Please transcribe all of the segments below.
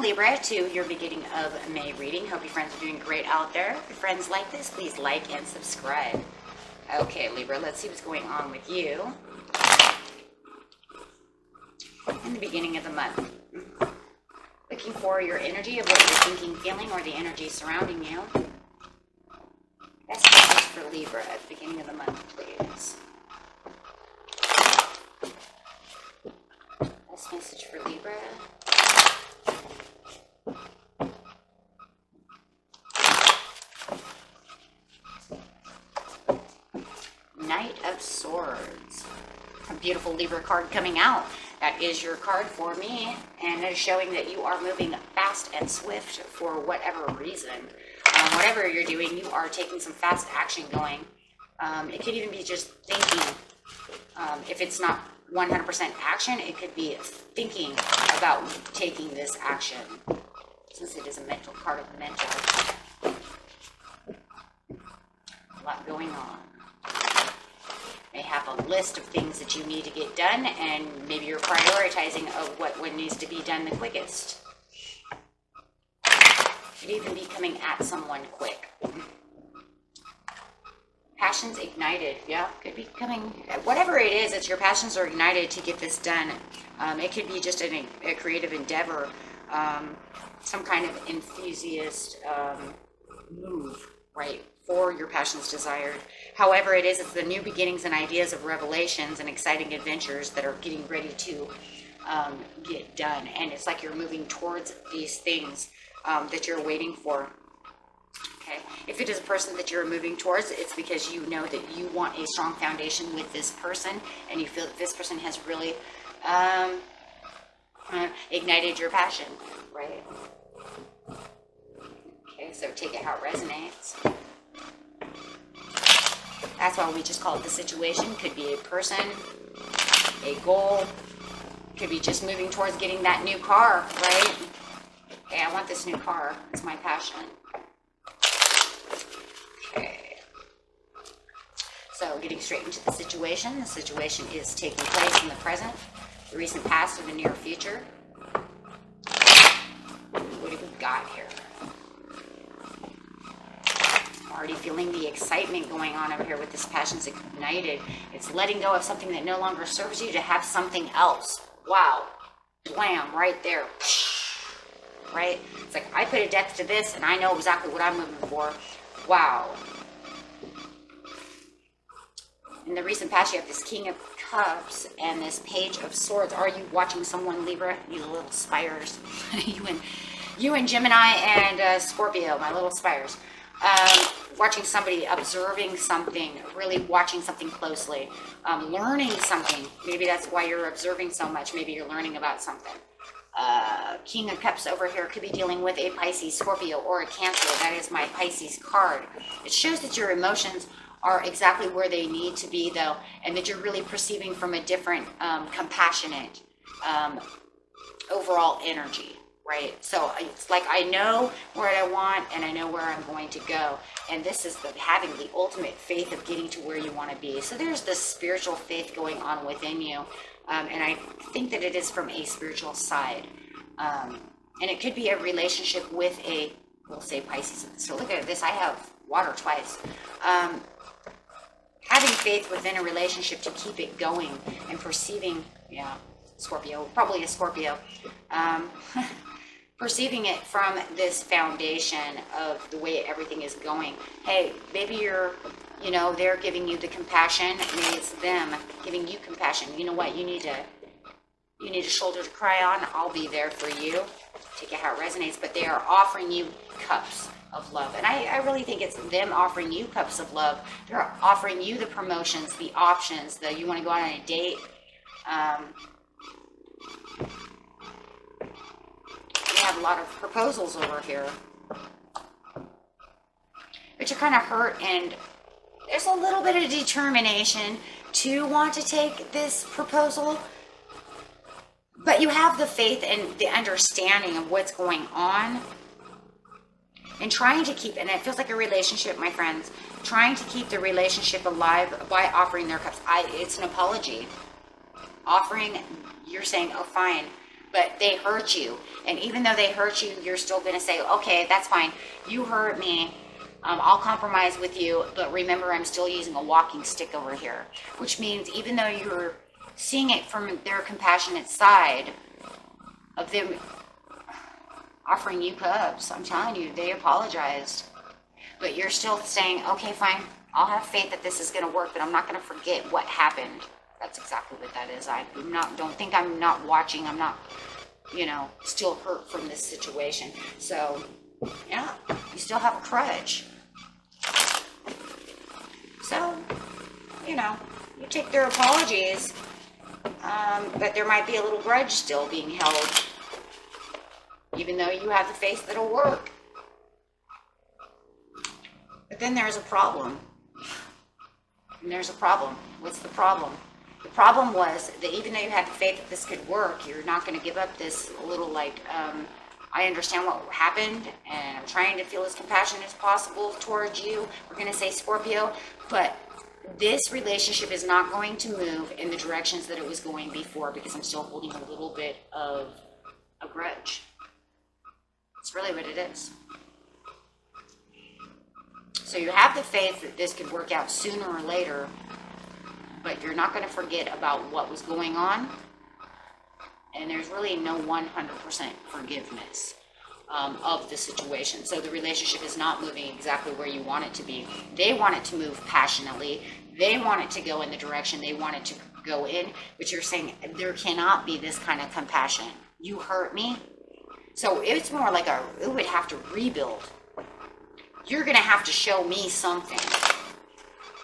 Libra, to your beginning of May reading. Hope your friends are doing great out there. If your friends like this, please like and subscribe. Okay, Libra, let's see what's going on with you in the beginning of the month. Looking for your energy of what you're thinking, feeling, or the energy surrounding you. Best message for Libra at the beginning of the month, please. Best message for Libra. Knight of Swords. A beautiful Libra card coming out. That is your card for me, and it is showing that you are moving fast and swift for whatever reason. Whatever you're doing, you are taking some fast action going. It could even be just thinking. If it's not 100% action, it could be thinking about taking this action, since it is a mental card of mental. A lot going on. May have a list of things that you need to get done, and maybe you're prioritizing of what needs to be done the quickest. Could even be coming at someone quick. Passions ignited. Yeah, could be coming. Whatever it is, it's your passions are ignited to get this done. It could be just a creative endeavor, some kind of enthusiast move, right? For your passions desired. However it is, it's the new beginnings and ideas of revelations and exciting adventures that are getting ready to get done. And it's like you're moving towards these things that you're waiting for. Okay. If it is a person that you're moving towards, it's because you know that you want a strong foundation with this person, and you feel that this person has really ignited your passion, right? Okay, so take it how it resonates. That's why we just call it the situation. Could be a person, a goal. Could be just moving towards getting that new car, right? Okay, I want this new car. It's my passion. Okay. So getting straight into the situation. The situation is taking place in the present, the recent past, and the near future. What do we got here? Already feeling the excitement going on over here with this passion's ignited. It's letting go of something that no longer serves you to have something else. Wow. Blam, right there. Right? It's like, I put a depth to this, and I know exactly what I'm moving for. Wow. In the recent past, you have this King of Cups and this Page of Swords. Are you watching someone, Libra? You little spiders. you and Gemini and Scorpio, my little spiders. Watching somebody, observing something, really watching something closely, learning something. Maybe that's why you're observing so much. Maybe you're learning about something. King of Cups over here could be dealing with a Pisces, Scorpio, or a Cancer. That is my Pisces card. It shows that your emotions are exactly where they need to be, though, and that you're really perceiving from a different, compassionate, overall energy. Right? So it's like, I know what I want, and I know where I'm going to go. And this is having the ultimate faith of getting to where you want to be. So there's this spiritual faith going on within you. And I think that it is from a spiritual side. And it could be a relationship with we'll say Pisces. So look at this. I have water twice. Having faith within a relationship to keep it going and perceiving, yeah, Scorpio, probably a Scorpio. Perceiving it from this foundation of the way everything is going. Hey, maybe they're giving you the compassion. Maybe it's them giving you compassion. You know what? You need a shoulder to cry on. I'll be there for you. Take it how it resonates. But they are offering you cups of love. And I really think it's them offering you cups of love. They're offering you the promotions, the options, you want to go out on a date. Have a lot of proposals over here, but you're kind of hurt, and there's a little bit of determination to want to take this proposal, but you have the faith and the understanding of what's going on, and trying to keep, and it feels like a relationship, my friends, trying to keep the relationship alive by offering their cups. It's an apology. Offering, you're saying, oh, fine. but they hurt you. And even though they hurt you, you're still going to say, okay, that's fine. You hurt me. I'll compromise with you. But remember, I'm still using a walking stick over here. Which means even though you're seeing it from their compassionate side of them offering you cups, I'm telling you, they apologized. But you're still saying, okay, fine. I'll have faith that this is going to work, but I'm not going to forget what happened. That's exactly what that is. Don't think I'm not watching. I'm not, still hurt from this situation. So, yeah, you still have a grudge. So, you take their apologies, but there might be a little grudge still being held, even though you have the faith that it'll work. But then there's a problem. And there's a problem. What's the problem? The problem was that even though you had the faith that this could work, you're not going to give up this little I understand what happened and I'm trying to feel as compassionate as possible towards you. We're going to say Scorpio, but this relationship is not going to move in the directions that it was going before because I'm still holding a little bit of a grudge. It's really what it is. So you have the faith that this could work out sooner or later, but you're not going to forget about what was going on. And there's really no 100% forgiveness of the situation. So the relationship is not moving exactly where you want it to be. They want it to move passionately. They want it to go in the direction they want it to go in. But you're saying there cannot be this kind of compassion. You hurt me. So it's more like it would have to rebuild. You're going to have to show me something.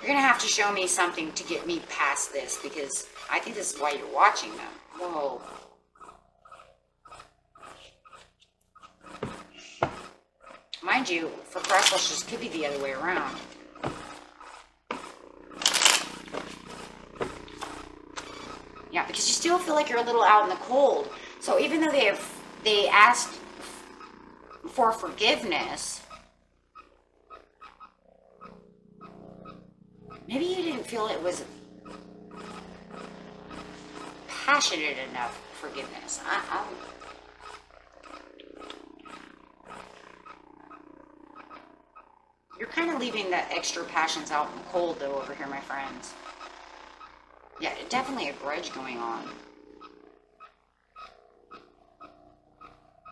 You're going to have to show me something to get me past this, because I think this is why you're watching them. Whoa. Mind you, for cross flushers, could be the other way around. Yeah, because you still feel like you're a little out in the cold. So even though they asked for forgiveness, maybe you didn't feel it was passionate enough forgiveness. You're kind of leaving the extra passions out in the cold, though, over here, my friends. Yeah, definitely a grudge going on.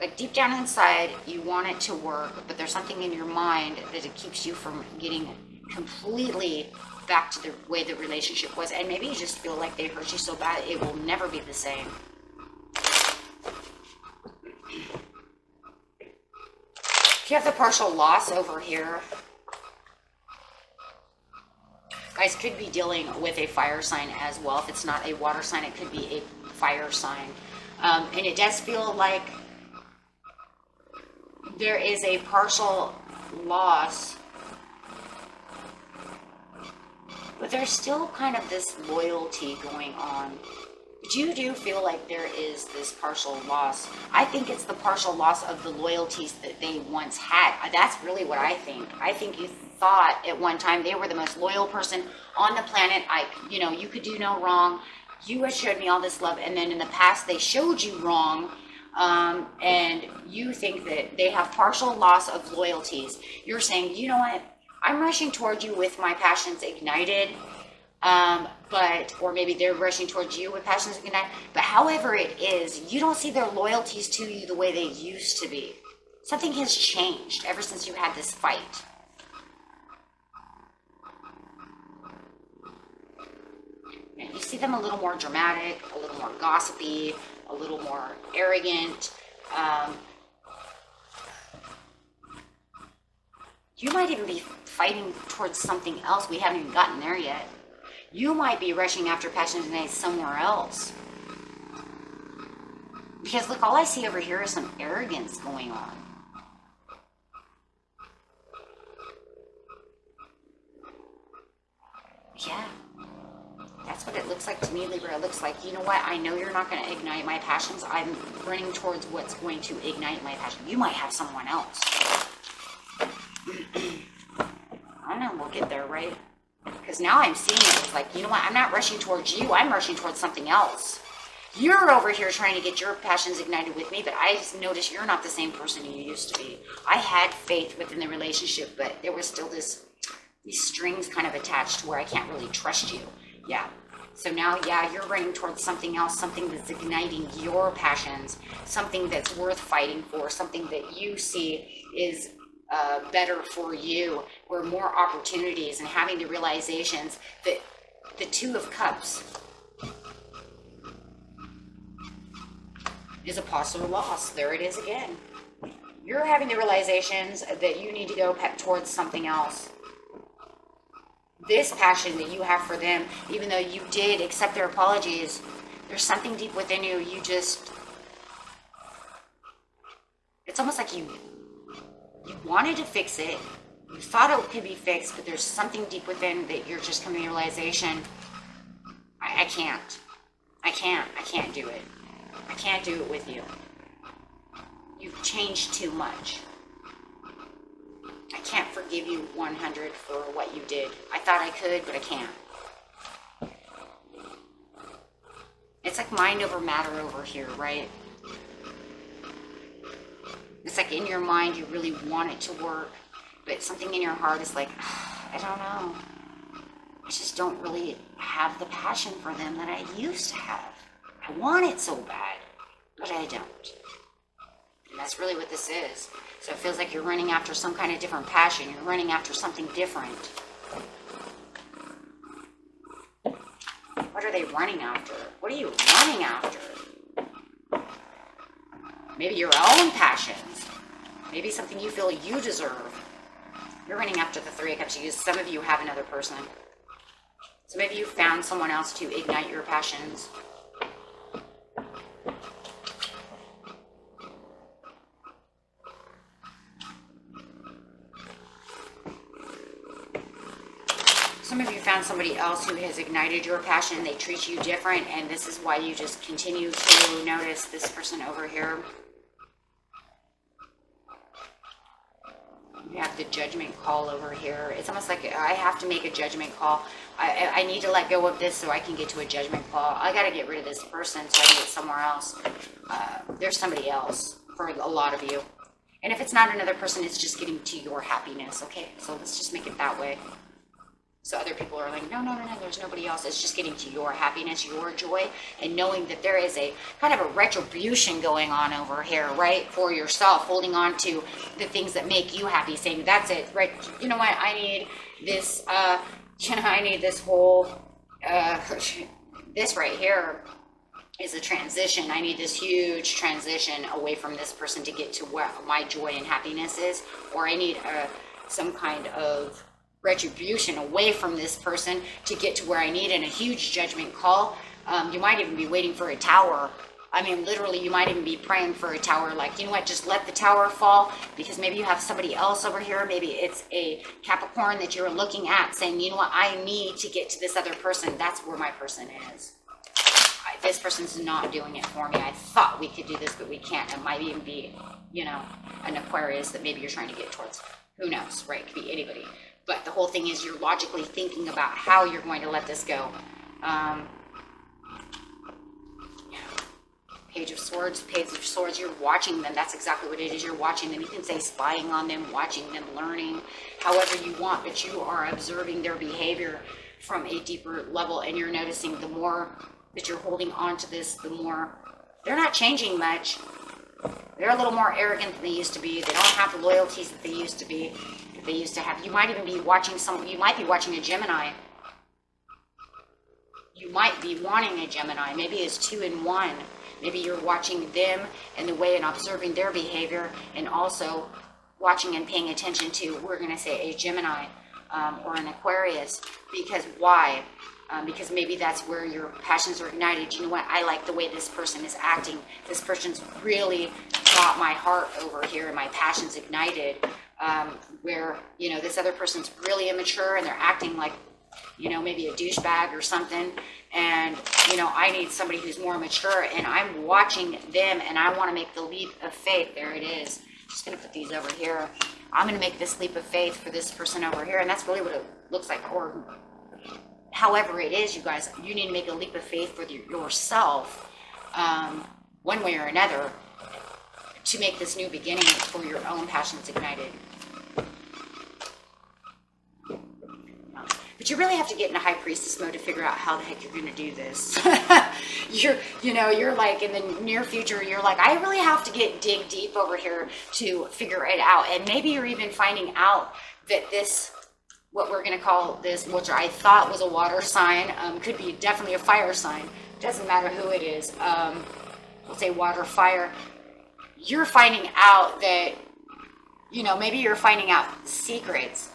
Like deep down inside, you want it to work, but there's something in your mind that it keeps you from getting completely back to the way the relationship was. And maybe you just feel like they hurt you so bad it will never be the same. If you have the partial loss over here, guys could be dealing with a fire sign as well. If it's not a water sign, it could be a fire sign. And it does feel like there is a partial loss, but there's still kind of this loyalty going on. But you do feel like there is this partial loss. I think it's the partial loss of the loyalties that they once had. That's really what I think. I think you thought at one time they were the most loyal person on the planet. You could do no wrong. You had showed me all this love, and then in the past they showed you wrong. And you think that they have partial loss of loyalties. You're saying, you know what? I'm rushing toward you with my passions ignited. Or maybe they're rushing towards you with passions ignited. But however it is, you don't see their loyalties to you the way they used to be. Something has changed ever since you had this fight. And you see them a little more dramatic, a little more gossipy, a little more arrogant. You might even be fighting towards something else. We haven't even gotten there yet. You might be rushing after passion tonight somewhere else. Because look, all I see over here is some arrogance going on. Yeah. That's what it looks like to me, Libra. It looks like, you know what? I know you're not going to ignite my passions. I'm running towards what's going to ignite my passion. You might have someone else. I don't know. We'll get there, right? Because now I'm seeing it. It's like, you know what? I'm not rushing towards you. I'm rushing towards something else. You're over here trying to get your passions ignited with me, but I just noticed you're not the same person you used to be. I had faith within the relationship, but there was still these strings kind of attached where I can't really trust you. Yeah. So now, yeah, you're running towards something else, something that's igniting your passions, something that's worth fighting for, something that you see is better for you, where more opportunities and having the realizations that the Two of Cups is a possible loss. There it is again. You're having the realizations that you need to go towards something else. This passion that you have for them, even though you did accept their apologies, there's something deep within you. You just, it's almost like you wanted to fix it. You thought it could be fixed, but there's something deep within that you're just coming to the realization, I can't do it. I can't do it with you. You've changed too much. I can't forgive you 100 for what you did. I thought I could, but I can't. It's like mind over matter over here, right? It's like in your mind you really want it to work, but something in your heart is like, I don't know. I just don't really have the passion for them that I used to have. I want it so bad, but I don't. And that's really what this is. So it feels like you're running after some kind of different passion. You're running after something different. What are they running after? What are you running after? Maybe your own passions. Maybe something you feel you deserve. You're running after the Three of Cups. Some of you have another person. So maybe you found someone else to ignite your passions. Some of you found somebody else who has ignited your passion. They treat you different, and this is why you just continue to notice this person over here. You have the judgment call over here. It's almost like I have to make a judgment call. I need to let go of this so I can get to a judgment call. I got to get rid of this person so I can get somewhere else. There's somebody else for a lot of you. And if it's not another person, it's just getting to your happiness, okay? So let's just make it that way. So other people are like, no, there's nobody else. It's just getting to your happiness, your joy, and knowing that there is a kind of a retribution going on over here, right? For yourself, holding on to the things that make you happy, saying, that's it, right? You know what? I need this, I need this whole, this right here is a transition. I need this huge transition away from this person to get to where my joy and happiness is, or I need some kind of retribution away from this person to get to where I need, in a huge judgment call. You might even be waiting for a tower. I mean, literally, you might even be praying for a tower, like, you know what, just let the tower fall, because maybe you have somebody else over here. Maybe it's a Capricorn that you're looking at saying, you know what, I need to get to this other person. That's where my person is. This person's not doing it for me. I thought we could do this, but we can't. It might even be, you know, an Aquarius that maybe you're trying to get towards. Who knows, right? It could be anybody. But the whole thing is you're logically thinking about how you're going to let this go. Page of Swords, you're watching them. That's exactly what it is. You're watching them. You can say spying on them, watching them, learning, however you want, but you are observing their behavior from a deeper level, and you're noticing the more that you're holding on to this, the more they're not changing much. They're a little more arrogant than they used to be. They don't have the loyalties that they used to be. They used to have. You might even be watching you might be watching a Gemini. You might be wanting a Gemini. Maybe it's 2 in 1. Maybe you're watching them and the way and observing their behavior, and also watching and paying attention to, we're going to say, a Gemini or an Aquarius. Because why? Because maybe that's where your passions are ignited. You know what? I like the way this person is acting. This person's really got my heart over here, and my passion's ignited. Where, you know, this other person's really immature and they're acting like, you know, maybe a douchebag or something. And, you know, I need somebody who's more mature, and I'm watching them, and I want to make the leap of faith. There it is. Just going to put these over here. I'm going to make this leap of faith for this person over here. And that's really what it looks like. Or however it is, you guys, you need to make a leap of faith for yourself. one way or another, to make this new beginning for your own passions ignited. But you really have to get into high priestess mode to figure out how the heck you're going to do this. You're like in the near future, you're like, I really have to dig deep over here to figure it out. And maybe you're even finding out that this, what we're going to call this, which I thought was a water sign, could be definitely a fire sign. Doesn't matter who it is. We'll say water, fire. You're finding out that, maybe you're finding out secrets,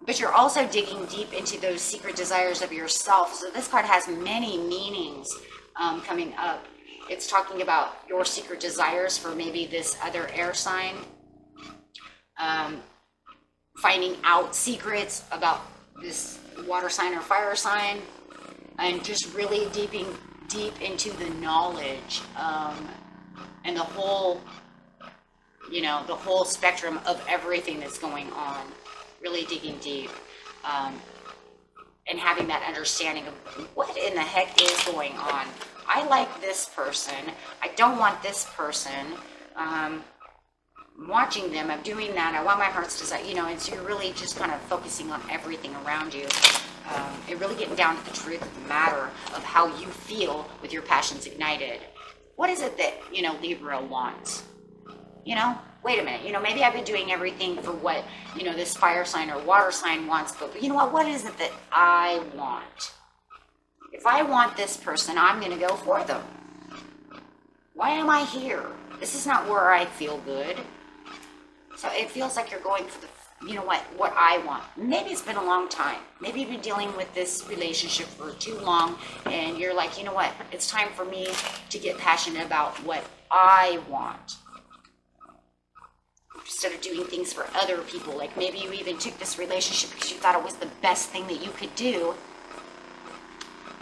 but you're also digging deep into those secret desires of yourself. So this card has many meanings coming up. It's talking about your secret desires for maybe this other air sign. Finding out secrets about this water sign or fire sign. And just really deep into the knowledge and the whole spectrum of everything that's going on. Really digging deep and having that understanding of what in the heck is going on. I like this person. I don't want this person. I'm watching them. I'm doing that. I want my heart's desire. And so you're really just kind of focusing on everything around you. And really getting down to the truth of the matter of how you feel with your passions ignited. What is it that, Libra wants? Wait a minute, maybe I've been doing everything for what, this fire sign or water sign wants, but you know what is it that I want? If I want this person, I'm going to go for them. Why am I here? This is not where I feel good. So it feels like you're going for the, what I want. Maybe it's been a long time. Maybe you've been dealing with this relationship for too long, and you're like, it's time for me to get passionate about what I want. Instead of doing things for other people. Like maybe you even took this relationship because you thought it was the best thing that you could do.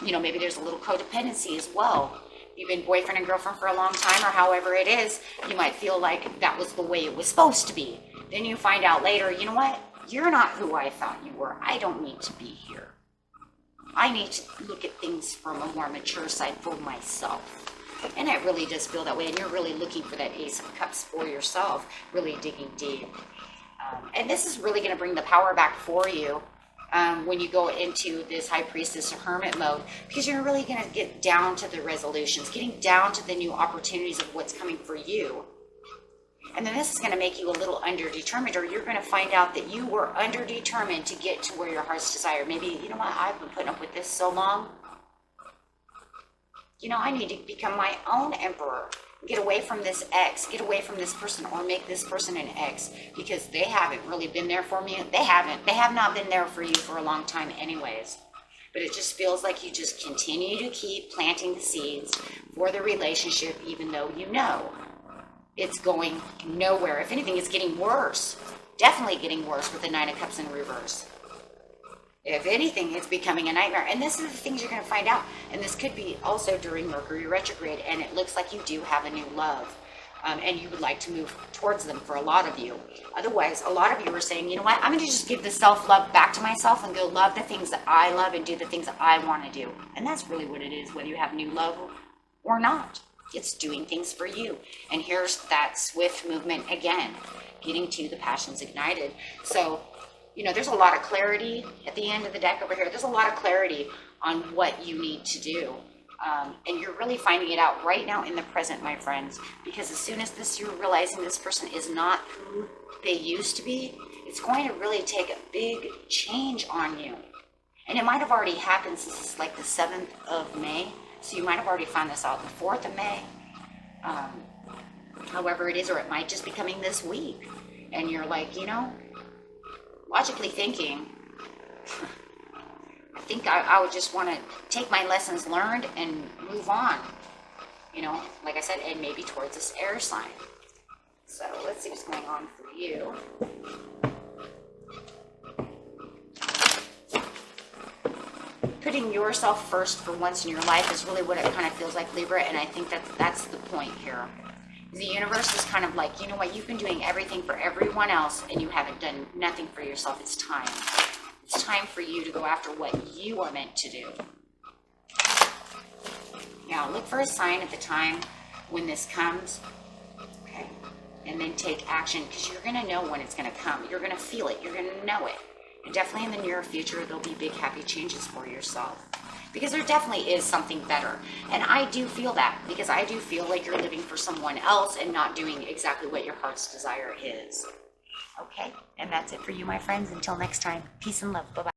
Maybe there's a little codependency as well. You've been boyfriend and girlfriend for a long time, or however it is, you might feel like that was the way it was supposed to be. Then you find out later, you're not who I thought you were. I don't need to be here. I need to look at things from a more mature side for myself. And it really does feel that way, and you're really looking for that Ace of Cups for yourself, really digging deep. And this is really going to bring the power back for you when you go into this High Priestess or Hermit mode, because you're really going to get down to the resolutions, getting down to the new opportunities of what's coming for you. And then this is going to make you a little underdetermined, or you're going to find out that you were underdetermined to get to where your heart's desire. Maybe, I've been putting up with this so long. I need to become my own emperor. Get away from this ex. Get away from this person, or make this person an ex, because they haven't really been there for me. They haven't. They have not been there for you for a long time anyways. But it just feels like you just continue to keep planting the seeds for the relationship, even though it's going nowhere. If anything, it's getting worse. Definitely getting worse with the Nine of Cups in reverse. If anything, it's becoming a nightmare. And this is the things you're going to find out. And this could be also during Mercury retrograde. And it looks like you do have a new love. And you would like to move towards them for a lot of you. Otherwise, a lot of you are saying, I'm going to just give the self-love back to myself and go love the things that I love and do the things that I want to do. And that's really what it is, whether you have new love or not. It's doing things for you. And here's that swift movement again, getting to the passions ignited. So, there's a lot of clarity at the end of the deck over here. There's a lot of clarity on what you need to do. And you're really finding it out right now in the present, my friends. Because as soon as you're realizing this person is not who they used to be, it's going to really take a big change on you. And it might have already happened since it's like the 7th of May. So you might have already found this out the 4th of May. However it is, or it might just be coming this week. And you're like, logically thinking, I think I would just want to take my lessons learned and move on, like I said, and maybe towards this air sign. So let's see what's going on for you. Putting yourself first for once in your life is really what it kind of feels like, Libra, and I think that's the point here. The universe is kind of like, you've been doing everything for everyone else and you haven't done nothing for yourself. It's time. It's time for you to go after what you are meant to do. Now, look for a sign at the time when this comes, okay? And then take action, because you're going to know when it's going to come. You're going to feel it. You're going to know it. And definitely in the near future, there'll be big, happy changes for yourself. Because there definitely is something better. And I do feel that, because I do feel like you're living for someone else and not doing exactly what your heart's desire is. Okay? And that's it for you, my friends. Until next time, peace and love. Bye-bye.